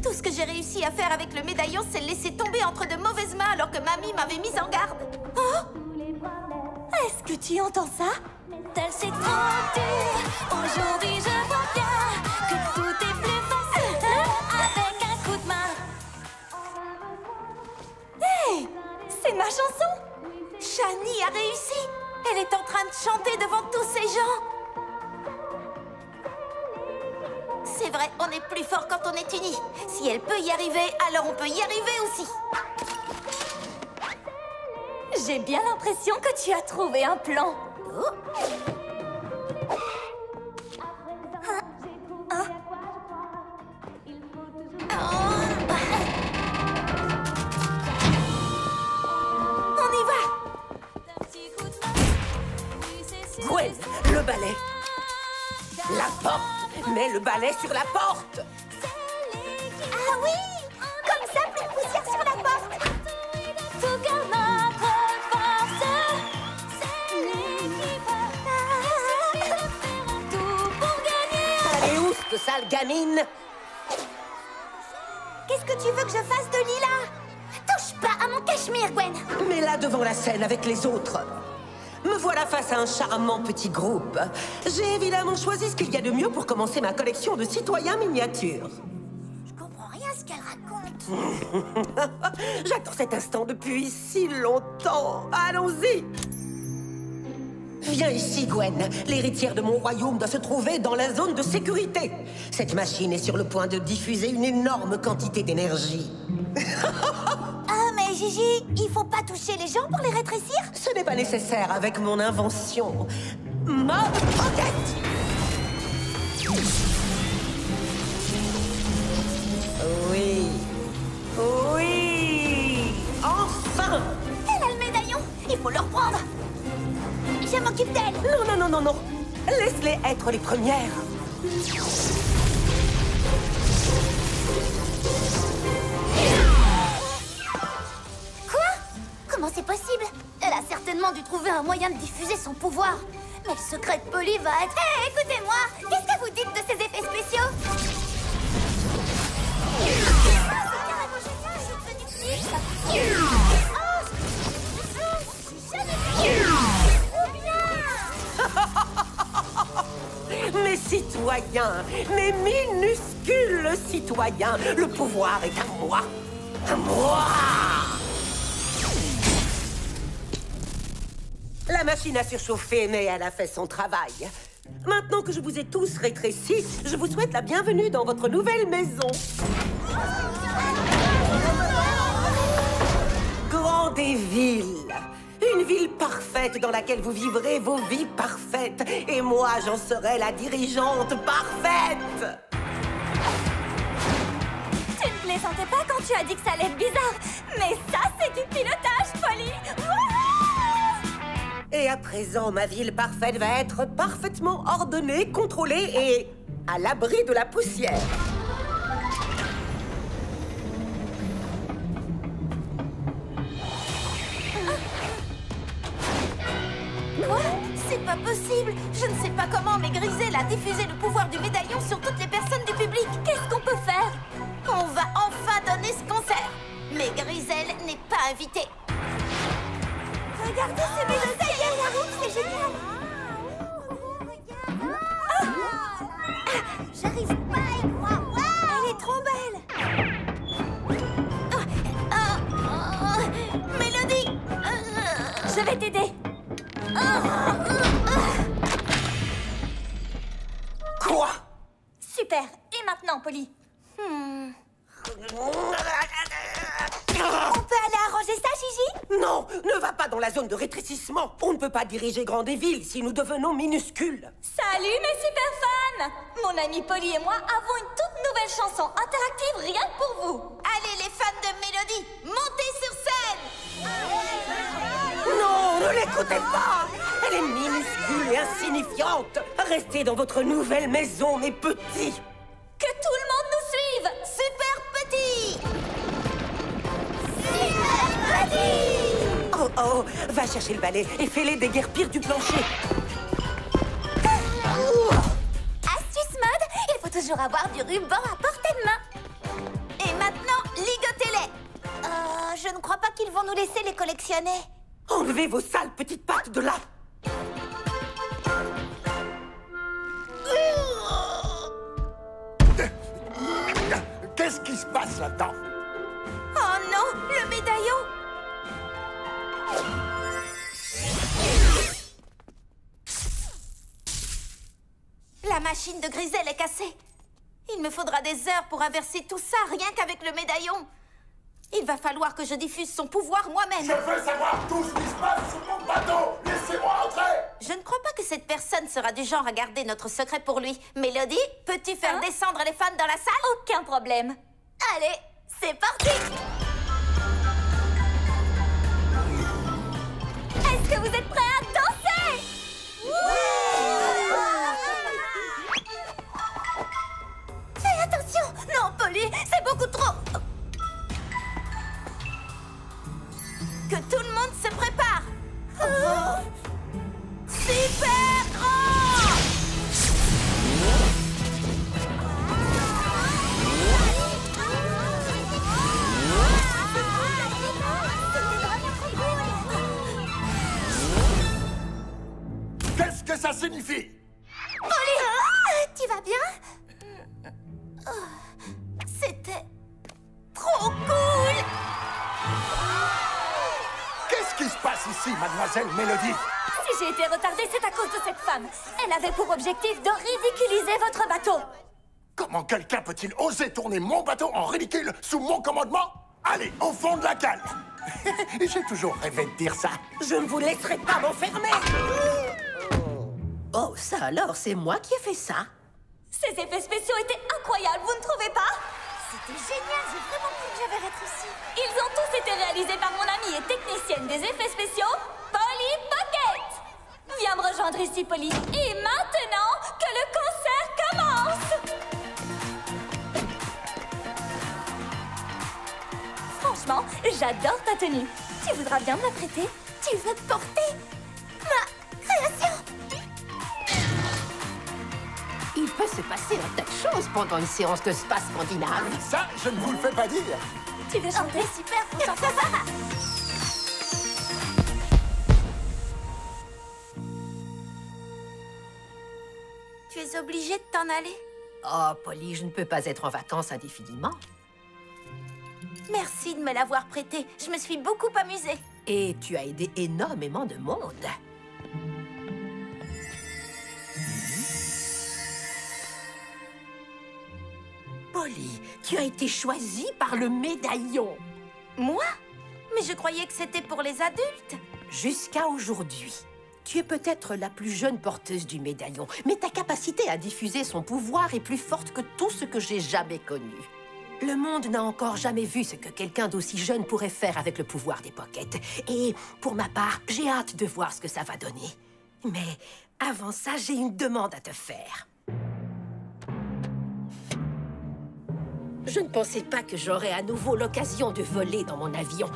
Tout ce que j'ai réussi à faire avec le médaillon, c'est le laisser tomber entre de mauvaises mains alors que mamie m'avait mise en garde. Oh! Est-ce que tu entends ça? Tel c'est trop dur. Aujourd'hui, je vois bien que tout est plus facile avec un coup de main. Hey! C'est ma chanson! Shani a réussi! Elle est en train de chanter devant tous ces gens! C'est vrai, on est plus fort quand on est unis. Si elle peut y arriver, alors on peut y arriver aussi. J'ai bien l'impression que tu as trouvé un plan. On y va. Gwen, le balai. La porte. Mets le balai sur la porte. Ah oui! Comme ça, plus de poussière sur la porte. Tout comme notre force, c'est l'équipe. Tout pour gagner. Allez où, cette sale gamine? Qu'est-ce que tu veux que je fasse de Lila? Touche pas à mon cachemire, Gwen. Mais là, devant la scène avec les autres. Me voilà face à un charmant petit groupe. J'ai évidemment choisi ce qu'il y a de mieux pour commencer ma collection de citoyens miniatures. Je comprends rien à ce qu'elle raconte. J'attends cet instant depuis si longtemps. Allons-y. Viens ici, Gwen. L'héritière de mon royaume doit se trouver dans la zone de sécurité. Cette machine est sur le point de diffuser une énorme quantité d'énergie. Ah, mais Gigi, il faut pas toucher les gens pour les rétrécir? Ce n'est pas nécessaire avec mon invention. Mob Pocket! Oui. Oui. Enfin! Elle a le médaillon. Il faut le reprendre. Je m'occupe d'elle. Non, non, non, non, non. Laisse-les être les premières. Quoi? Comment c'est possible? Elle a certainement dû trouver un moyen de diffuser son pouvoir. Mais le secret de Polly va être... Hé, écoutez-moi! Qu'est-ce que vous dites de ces effets spéciaux? Mes citoyens, mes minuscules citoyens, le pouvoir est à moi. Moi! La machine a surchauffé, mais elle a fait son travail. Maintenant que je vous ai tous rétrécis, je vous souhaite la bienvenue dans votre nouvelle maison. Grandéville. Une ville parfaite dans laquelle vous vivrez vos vies parfaites. Et moi, j'en serai la dirigeante parfaite. Tu ne plaisantais pas quand tu as dit que ça allait être bizarre. Mais ça, c'est du pilotage, Polly. Et à présent, ma ville parfaite va être parfaitement ordonnée, contrôlée et à l'abri de la poussière. Quoi? C'est pas possible. Je ne sais pas comment, mais Grisel a diffusé le pouvoir du médaillon sur toutes les personnes du public. Qu'est-ce qu'on peut faire? On va enfin donner ce concert. Mais Grisel n'est pas invitée. Regardez ces mélodies derrière la route, c'est génial. J'arrive pas à y croire. Elle est trop belle. Mélodie, je vais t'aider. Quoi? Super. Et maintenant, Polly? On peut aller arranger ça, Gigi? Non, ne va pas dans la zone de rétrécissement. On ne peut pas diriger Grandéville si nous devenons minuscules. Salut mes super fans! Mon ami Polly et moi avons une toute nouvelle chanson interactive rien que pour vous. Allez les fans de Mélodie, montez sur scène! Non, ne l'écoutez pas. Elle est minuscule et insignifiante. Restez dans votre nouvelle maison, mes petits. Que tout le monde nous suive! Super petit! Super petit! Oh, oh, va chercher le balai et fais-les déguerpir du plancher. Astuce mode, il faut toujours avoir du ruban à portée de main. Et maintenant, ligotez-les. Je ne crois pas qu'ils vont nous laisser les collectionner. Enlevez vos sales petites pattes de là. Qu'est-ce qui se passe là-dedans? Oh non, le médaillon! La machine de Grisel est cassée. Il me faudra des heures pour inverser tout ça, rien qu'avec le médaillon. Il va falloir que je diffuse son pouvoir moi-même. Je veux savoir tout ce qui se passe sur mon bateau. Laissez-moi entrer. Je ne crois pas que cette personne sera du genre à garder notre secret pour lui. Mélodie, peux-tu faire descendre les fans dans la salle? Aucun problème. Allez, c'est parti! Est-ce que vous êtes prêts à danser? Fais attention! Non, Polly, c'est beaucoup trop! Que tout le monde se prépare! Super grand! Qu'est-ce que ça signifie? Polly! Tu vas bien? C'était trop cool! Qu'est-ce qui se passe ici, mademoiselle Mélodie? Si j'ai été retardée, c'est à cause de cette femme. Elle avait pour objectif de ridiculiser votre bateau. Comment quelqu'un peut-il oser tourner mon bateau en ridicule sous mon commandement? Allez, au fond de la cale. J'ai toujours rêvé de dire ça. Je ne vous laisserai pas m'enfermer. Oh, ça alors, c'est moi qui ai fait ça. Ces effets spéciaux étaient incroyables, vous ne trouvez pas? C'était génial, j'ai vraiment cru que j'avais rétréci. Ils ont tous été réalisés par mon amie et technicienne des effets spéciaux, Polly Pocket. Viens me rejoindre ici, Polly. Et maintenant, que le concert commence. Franchement, j'adore ta tenue. Tu voudras bien me la prêter? Tu veux porter ma création? Il peut se passer un tas de choses pendant une séance de spa scandinave. Ça, je ne vous le fais pas dire. Tu veux chanter? Super, on chante ça. Tu es obligée de t'en aller? Oh, Polly, je ne peux pas être en vacances indéfiniment. Merci de me l'avoir prêté. Je me suis beaucoup amusée. Et tu as aidé énormément de monde. Polly, tu as été choisie par le médaillon. Moi? Mais je croyais que c'était pour les adultes. Jusqu'à aujourd'hui. Tu es peut-être la plus jeune porteuse du médaillon, mais ta capacité à diffuser son pouvoir est plus forte que tout ce que j'ai jamais connu. Le monde n'a encore jamais vu ce que quelqu'un d'aussi jeune pourrait faire avec le pouvoir des Pockets. Et pour ma part, j'ai hâte de voir ce que ça va donner. Mais avant ça, j'ai une demande à te faire. Je ne pensais pas que j'aurais à nouveau l'occasion de voler dans mon avion.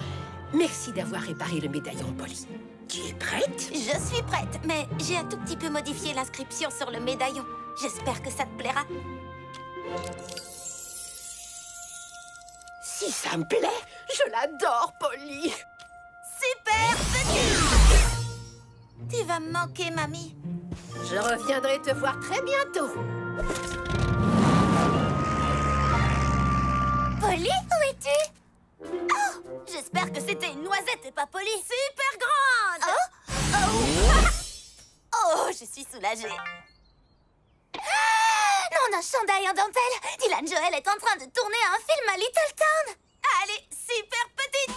Merci d'avoir réparé le médaillon, Polly. Tu es prête? Je suis prête, mais j'ai un tout petit peu modifié l'inscription sur le médaillon. J'espère que ça te plaira. Si ça me plaît, je l'adore, Polly. Super petit! Tu vas me manquer, mamie. Je reviendrai te voir très bientôt. Polly, où es-tu? Oh, j'espère que c'était une noisette et pas Polly. Super grande! Oh, je suis soulagée. Mon chandail en dentelle! Dylan Joel est en train de tourner un film à Little Town! Allez, super petite!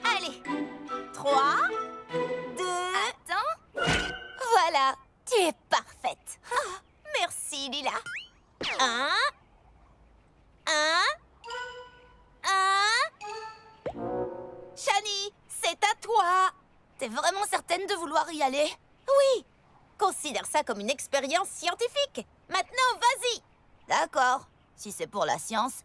Allez, 3, 2... Attends! Voilà, tu es parfaite! Oh, merci, Lila! 1... Shani, c'est à toi. T'es vraiment certaine de vouloir y aller? Oui. Considère ça comme une expérience scientifique. Maintenant, vas-y. D'accord. Si c'est pour la science.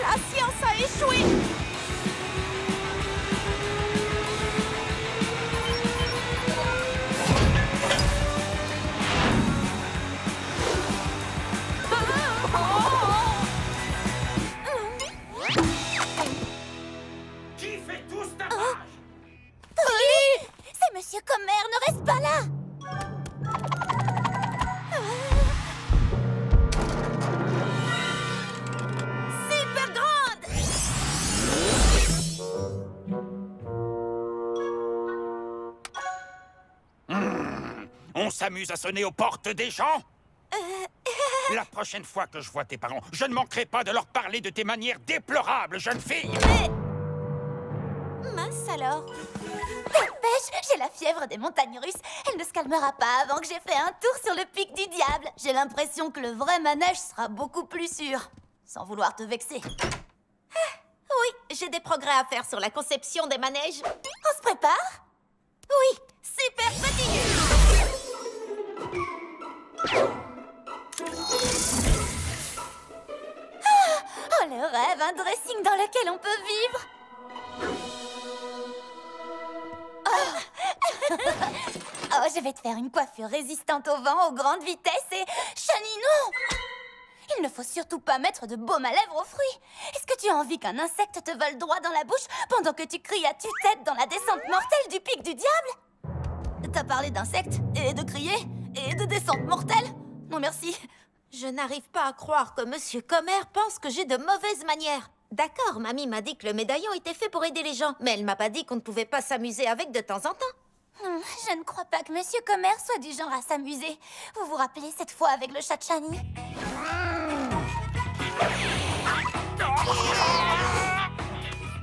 La science a échoué! Qui fait tout ce tapage? Polly! C'est Monsieur Comer, ne reste pas là! On s'amuse à sonner aux portes des gens? La prochaine fois que je vois tes parents, je ne manquerai pas de leur parler de tes manières déplorables, jeune fille! Mince alors. Dépêche, j'ai la fièvre des montagnes russes. Elle ne se calmera pas avant que j'ai fait un tour sur le pic du diable. J'ai l'impression que le vrai manège sera beaucoup plus sûr. Sans vouloir te vexer. Oui, j'ai des progrès à faire sur la conception des manèges. On se prépare? Oui, super petit. Oh, le rêve, un dressing dans lequel on peut vivre. Oh, je vais te faire une coiffure résistante au vent, aux grandes vitesses et... Shani, non! Il ne faut surtout pas mettre de baume à lèvres aux fruits. Est-ce que tu as envie qu'un insecte te vole droit dans la bouche pendant que tu cries à tue-tête dans la descente mortelle du pic du diable? T'as parlé d'insectes et de crier et de descente mortelle? Non merci. Je n'arrive pas à croire que Monsieur Comer pense que j'ai de mauvaises manières. D'accord, mamie m'a dit que le médaillon était fait pour aider les gens, mais elle m'a pas dit qu'on ne pouvait pas s'amuser avec de temps en temps. Je ne crois pas que Monsieur Comer soit du genre à s'amuser. Vous vous rappelez cette fois avec le chat de Shani?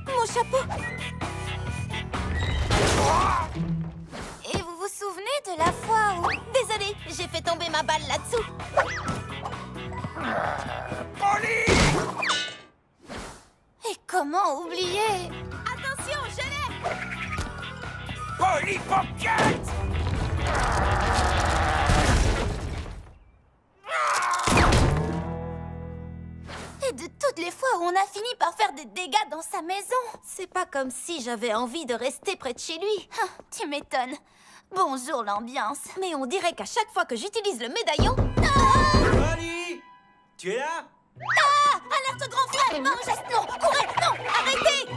Mon chapeau! Et vous vous souvenez de la fois où... Désolée, j'ai fait tomber ma balle là-dessous. Polly! Et Comment oublier? Attention, je l'ai! Polly Pocket! Et de toutes les fois où on a fini par faire des dégâts dans sa maison. C'est pas comme si j'avais envie de rester près de chez lui. Ah, tu m'étonnes. Bonjour l'ambiance. Mais on dirait qu'à chaque fois que j'utilise le médaillon... Ah! Polly! Tu es là? Ah! Alerte grand frère! Non, geste, non! Courez! Non! Arrêtez!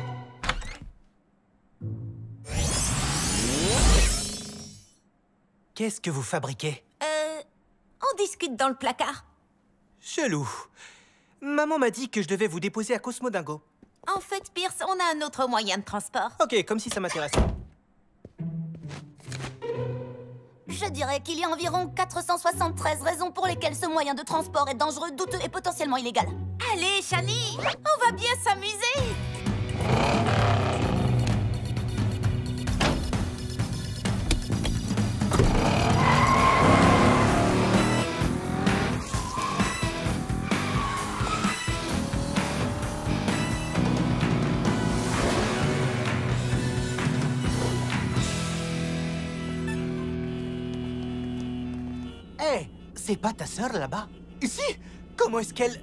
Qu'est-ce que vous fabriquez? On discute dans le placard. Chelou. Maman m'a dit que je devais vous déposer à Cosmodingo. En fait, Pierce, on a un autre moyen de transport. Ok, comme si ça m'intéressait. Je dirais qu'il y a environ 473 raisons pour lesquelles ce moyen de transport est dangereux, douteux et potentiellement illégal. Allez, Shani, on va bien s'amuser. Hé, c'est pas ta sœur là-bas? Si? Comment est-ce qu'elle...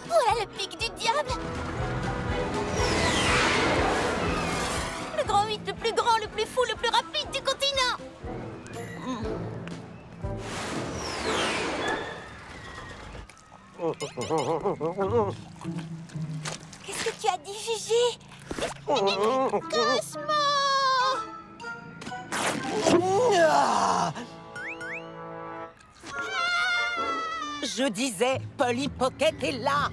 Voilà le pic du diable. Le grand 8, le plus grand, le plus fou, le plus rapide du continent. Qu'est-ce que tu as dit, Gigi? Cosmo! Je disais, Polly Pocket est là.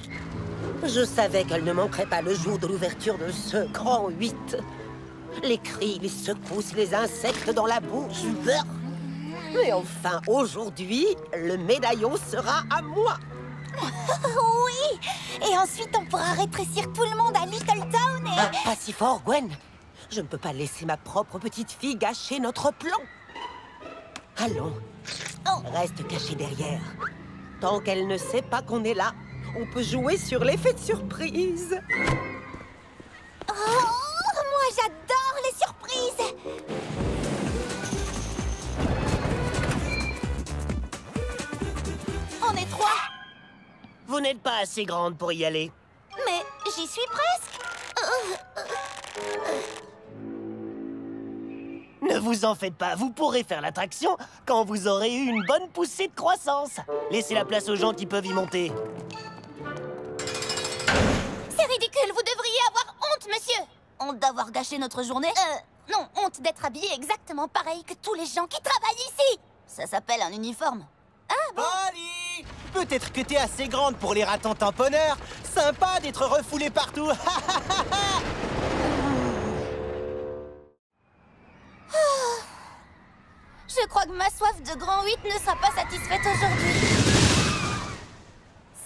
Je savais qu'elle ne manquerait pas le jour de l'ouverture de ce grand 8. Les cris, les secousses, les insectes dans la bouche. Mais enfin, aujourd'hui, le médaillon sera à moi. Oui! Et ensuite, on pourra rétrécir tout le monde à Little Town et... Pas si fort, Gwen. Je ne peux pas laisser ma propre petite fille gâcher notre plan. Allons, reste cachée derrière. Tant qu'elle ne sait pas qu'on est là, on peut jouer sur l'effet de surprise. Oh, moi, j'adore les surprises! On est 3. Vous n'êtes pas assez grande pour y aller. Mais j'y suis presque. Ne vous en faites pas, vous pourrez faire l'attraction quand vous aurez eu une bonne poussée de croissance. Laissez la place aux gens qui peuvent y monter. C'est ridicule, vous devriez avoir honte, monsieur. Honte d'avoir gâché notre journée? Non, honte d'être habillé exactement pareil que tous les gens qui travaillent ici. Ça s'appelle un uniforme. Ah bon? Polly! Peut-être que t'es assez grande pour les ratons tamponneurs. Sympa d'être refoulée partout. Je crois que ma soif de grand 8 ne sera pas satisfaite aujourd'hui.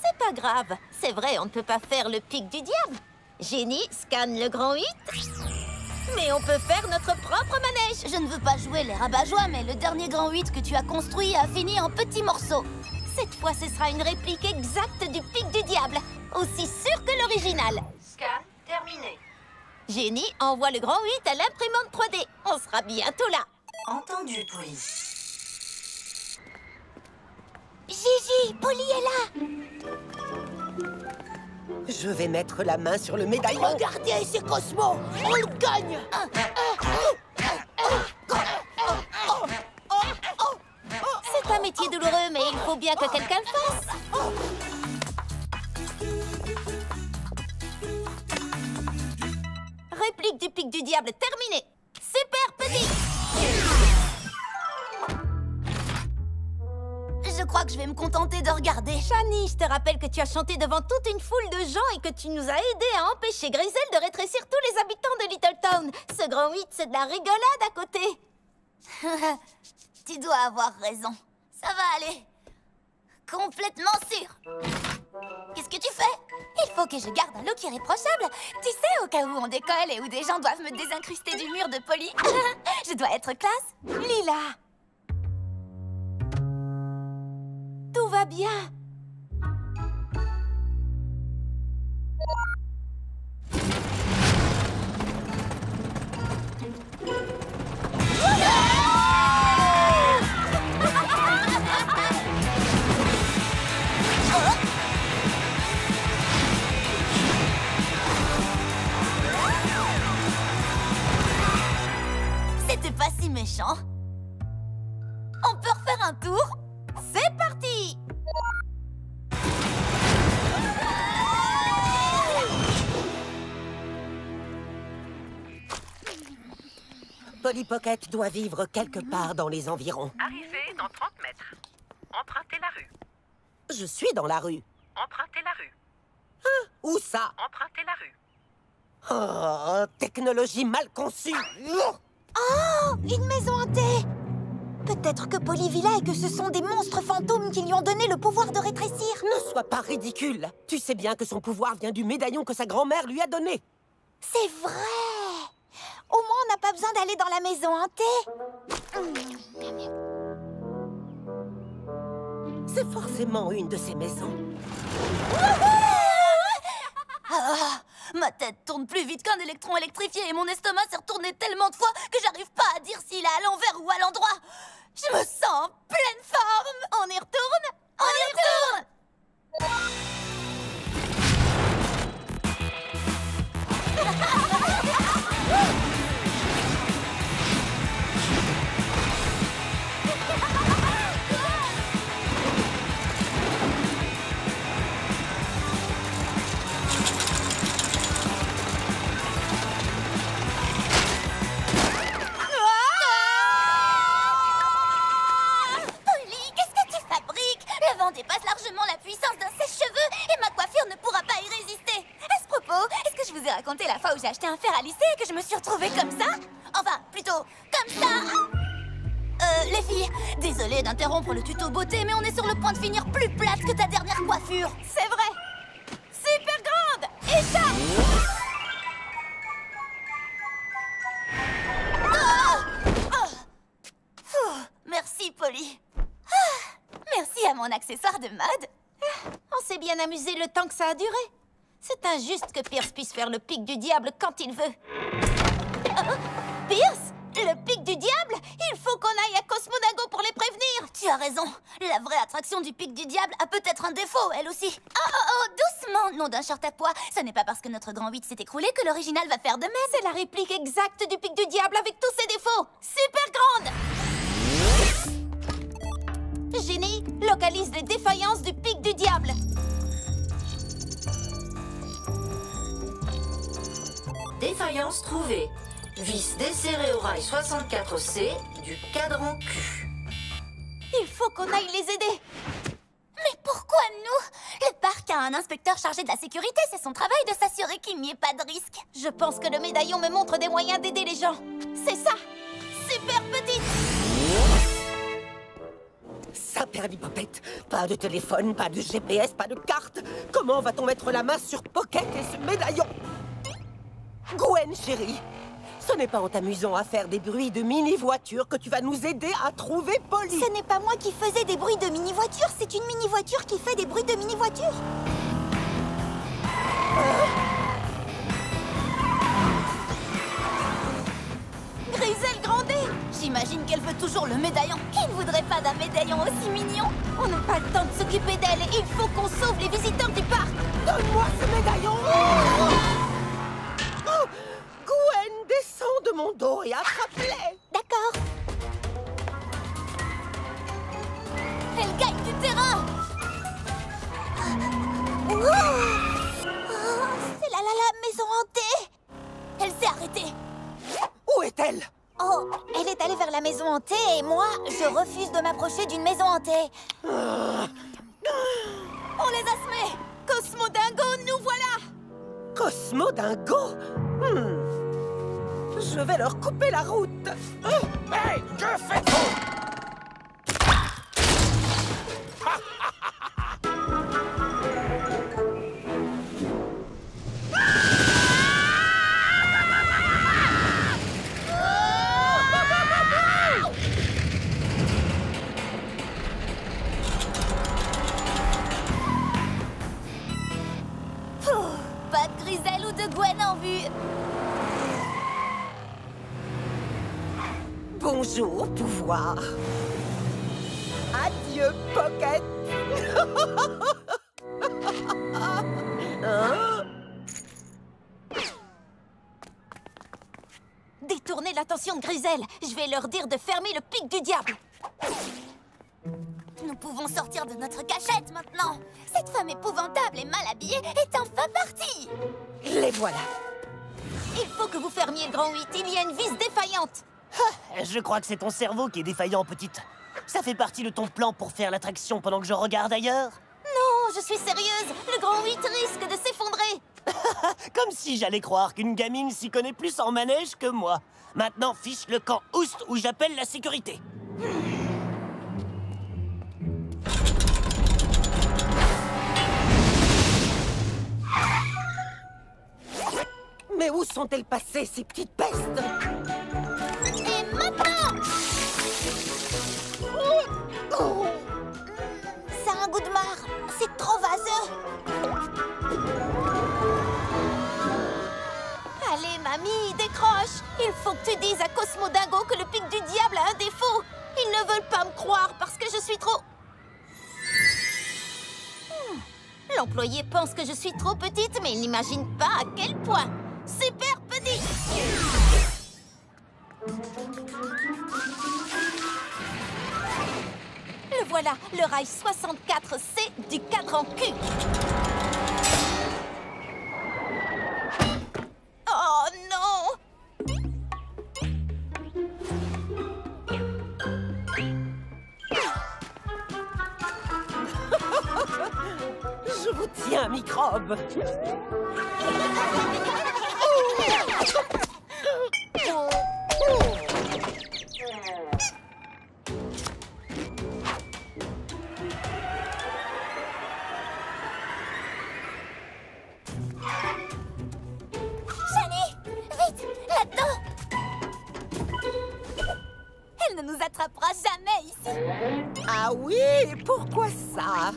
C'est pas grave. C'est vrai, on ne peut pas faire le pic du diable. Génie, scanne le grand 8. Mais on peut faire notre propre manège. Je ne veux pas jouer les rabat-joie, mais le dernier grand 8 que tu as construit a fini en petits morceaux. Cette fois, ce sera une réplique exacte du pic du diable. Aussi sûr que l'original. Scan terminé. Génie, envoie le grand 8 à l'imprimante 3D. On sera bientôt là. Entendu, Polly. Gigi, Polly est là. Je vais mettre la main sur le médaillon. Regardez, c'est Cosmo. On le gagne. C'est un métier douloureux, mais il faut bien que quelqu'un le fasse. Réplique du pic du diable terminée. Super petit. Je crois que je vais me contenter de regarder. Shani, je te rappelle que tu as chanté devant toute une foule de gens et que tu nous as aidés à empêcher Grisel de rétrécir tous les habitants de Little Town. Ce grand 8, c'est de la rigolade à côté. Tu dois avoir raison. Ça va aller. complètement sûre. Qu'est-ce que tu fais? Il faut que je garde un look irréprochable. Tu sais, au cas où on décolle et où des gens doivent me désincruster du mur de Polly. Je dois être classe. Lila. Tout va bien. C'était pas si méchant. On peut refaire un tour? C'est parti! Polly Pocket doit vivre quelque part dans les environs. Arrivez dans 30 mètres. Empruntez la rue. Je suis dans la rue. Empruntez la rue. Hein? Où ça? Empruntez la rue. Oh, technologie mal conçue. Oh, une maison hantée! Peut-être que Polly vit là et que ce sont des monstres fantômes qui lui ont donné le pouvoir de rétrécir. Ne sois pas ridicule. Tu sais bien que son pouvoir vient du médaillon que sa grand-mère lui a donné. C'est vrai! Au moins, on n'a pas besoin d'aller dans la maison hantée. C'est forcément une de ces maisons. Ah, ma tête tourne plus vite qu'un électron électrifié et mon estomac s'est retourné tellement de fois que j'arrive pas à dire s'il est à l'envers ou à l'endroit. Je me sens en pleine forme. On y retourne? On y retourne! Dépasse largement la puissance d'un sèche-cheveux et ma coiffure ne pourra pas y résister. À ce propos, est-ce que je vous ai raconté la fois où j'ai acheté un fer à lisser et que je me suis retrouvée comme ça? Enfin, plutôt, comme ça. Les filles, désolée d'interrompre le tuto beauté, mais on est sur le point de finir plus plate que ta dernière coiffure. C'est vrai. Super grande. Échappe. Merci, Polly. Merci à mon accessoire de mode. On s'est bien amusé le temps que ça a duré. C'est injuste que Pierce puisse faire le pic du diable quand il veut. Pierce? Le pic du diable? Il faut qu'on aille à Cosmodago pour les prévenir. Tu as raison. La vraie attraction du pic du diable a peut-être un défaut, elle aussi. Oh, doucement, nom d'un short à pois. Ce n'est pas parce que notre grand 8 s'est écroulé que l'original va faire de même. C'est la réplique exacte du pic du diable avec tous ses défauts. Super grande. Génie, localise les défaillances du pic du diable. Défaillance trouvée. Vis desserré au rail 64C du cadran Q. Il faut qu'on aille les aider. Mais pourquoi nous? Le parc a un inspecteur chargé de la sécurité. C'est son travail de s'assurer qu'il n'y ait pas de risque. Je pense que le médaillon me montre des moyens d'aider les gens. C'est ça. Super petite. Ça, Perly Popette. Pas de téléphone, pas de GPS, pas de carte. Comment va-t-on mettre la main sur Pocket et ce médaillon? Gwen, chérie, ce n'est pas en t'amusant à faire des bruits de mini-voiture que tu vas nous aider à trouver Polly. Ce n'est pas moi qui faisais des bruits de mini-voiture, c'est une mini-voiture qui fait des bruits de mini-voiture. Griselle Grandet! J'imagine qu'elle veut toujours le médaillon. Qui ne voudrait pas d'un médaillon aussi mignon? On n'a pas le temps de s'occuper d'elle et il faut qu'on sauve les visiteurs du parc. Donne-moi ce médaillon! Oh, Gwen, descends de mon dos et attrape-les! D'accord. Elle gagne du terrain. C'est la maison hantée. Elle s'est arrêtée. Où est-elle? Oh, elle est allée vers la maison hantée et moi, je refuse de m'approcher d'une maison hantée. On les a semés. Cosmodingo, nous voilà. Cosmodingo? Je vais leur couper la route. Hey, que faites-vous? vu. Bonjour, pouvoir. Adieu, Pocket. Hein? Détournez l'attention de Grisel. Je vais leur dire de fermer le pic du diable. Nous pouvons sortir de notre cachette maintenant. Cette femme épouvantable et mal habillée est enfin partie. Les voilà. Il faut que vous fermiez le grand 8. Il y a une vis défaillante. Je crois que c'est ton cerveau qui est défaillant, petite. Ça fait partie de ton plan pour faire l'attraction pendant que je regarde ailleurs? Non, je suis sérieuse. Le grand 8 risque de s'effondrer. Comme si j'allais croire qu'une gamine s'y connaît plus en manège que moi. Maintenant, fiche le camp Oust où j'appelle la sécurité. Mais où sont-elles passées, ces petites pestes? Et maintenant! Ça a un goût de marre. C'est trop vaseux. Allez, mamie, décroche. Il faut que tu dises à Cosmo Dingo que le pic du diable a un défaut. Ils ne veulent pas me croire parce que je suis trop... L'employé pense que je suis trop petite, mais il n'imagine pas à quel point. Super petit! Le voilà, le rail 64C du cadran Q. Oh non! Je vous tiens, microbe. Shani, vite, là-dedans! Elle ne nous attrapera jamais ici. Ah oui, pourquoi ça?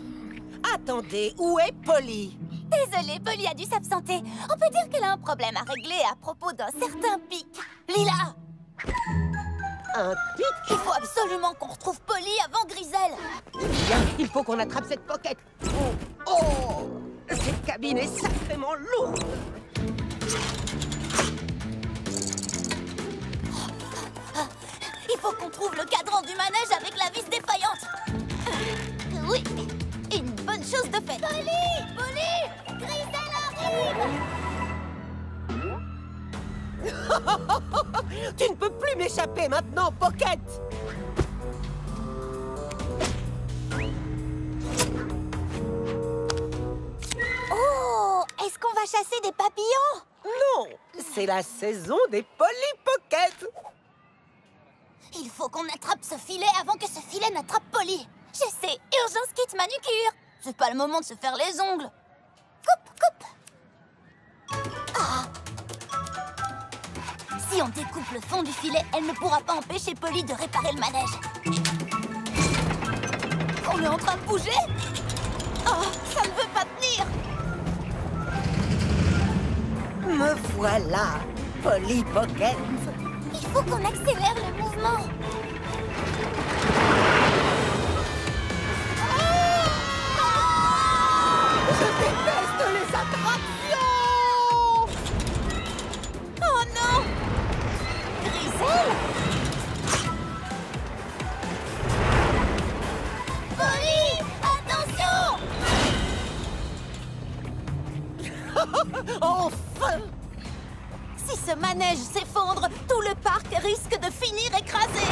Attendez, où est Polly? Désolée, Polly a dû s'absenter. On peut dire qu'elle a un problème à régler à propos d'un certain pic. Lila! Un pic? Il faut absolument qu'on retrouve Polly avant Grisel. Bien, il faut qu'on attrape cette Pocket. Oh! Cette cabine est sacrément lourde. Il faut qu'on trouve le cadran du manège avec la vis défaillante. Oui, une bonne chose de faite. Polly! Polly! Grisel arrive! Tu ne peux plus m'échapper maintenant, Pocket! Oh! Est-ce qu'on va chasser des papillons? Non! C'est la saison des Polly Pocket! Il faut qu'on attrape ce filet avant que ce filet n'attrape Polly. Je sais, urgence kit manucure. C'est pas le moment de se faire les ongles. Coupe, coupe. Ah. Si on découpe le fond du filet, elle ne pourra pas empêcher Polly de réparer le manège. On est en train de bouger? Oh, ça ne veut pas tenir. Me voilà, Polly Pocket. Il faut qu'on accélère le mouvement. Je déteste les attractions! Oh non! Grisel! Polly! Attention! Enfin! Si ce manège s'effondre, tout le parc risque de finir écrasé.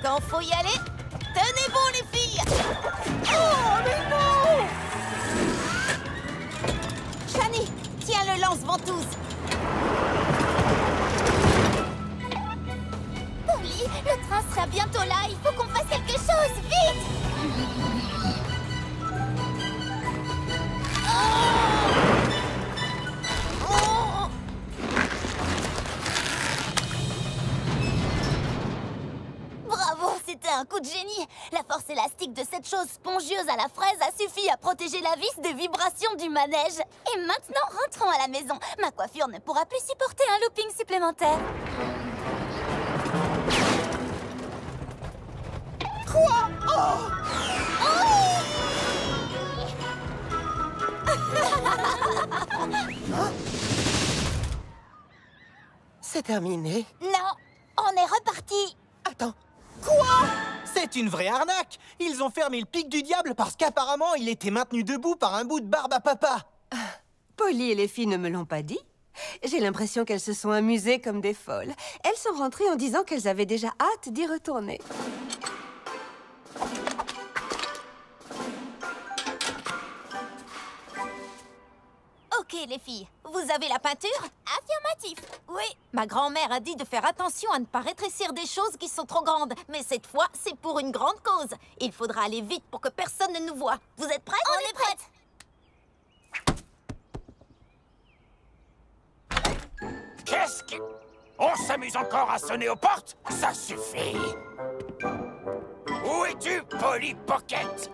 Quand faut y aller, tenez bon les filles. Oh, mais non! Shani, tiens le lance-ventouse. Polly, le train sera bientôt là. Il faut qu'on fasse quelque chose, vite. Oh! coup de génie. La force élastique de cette chose spongieuse à la fraise a suffi à protéger la vis des vibrations du manège. Et maintenant, rentrons à la maison. Ma coiffure ne pourra plus supporter un looping supplémentaire. Quoi? C'est terminé. Non, on est reparti. Attends. Quoi? C'est une vraie arnaque. Ils ont fermé le pic du diable parce qu'apparemment, il était maintenu debout par un bout de barbe à papa. Polly et les filles ne me l'ont pas dit. J'ai l'impression qu'elles se sont amusées comme des folles. Elles sont rentrées en disant qu'elles avaient déjà hâte d'y retourner. Ok, les filles, vous avez la peinture? Affirmatif. Oui, ma grand-mère a dit de faire attention à ne pas rétrécir des choses qui sont trop grandes. Mais cette fois, c'est pour une grande cause. Il faudra aller vite pour que personne ne nous voie. Vous êtes prêts? On est prêtes. Qu'est-ce que... On s'amuse encore à sonner aux portes? Ça suffit! Où es-tu, Polly Pocket?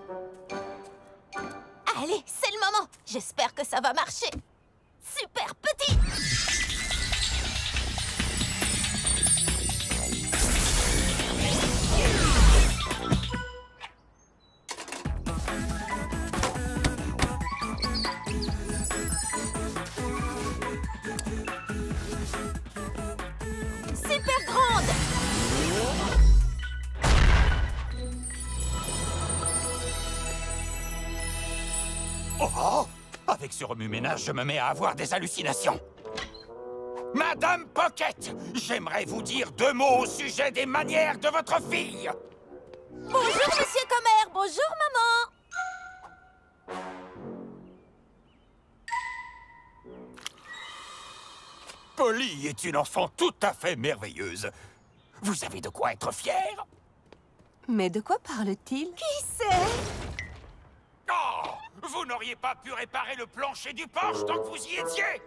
Allez, c'est le moment. J'espère que ça va marcher. Super petit. Super grande. Oh! Avec ce remue-ménage, je me mets à avoir des hallucinations. Madame Pocket, j'aimerais vous dire 2 mots au sujet des manières de votre fille. Bonjour, Monsieur Comer. Bonjour, maman. Polly est une enfant tout à fait merveilleuse. Vous avez de quoi être fière? Mais de quoi parle-t-il? Qui c'est? Oh! Vous n'auriez pas pu réparer le plancher du Porsche tant que vous y étiez?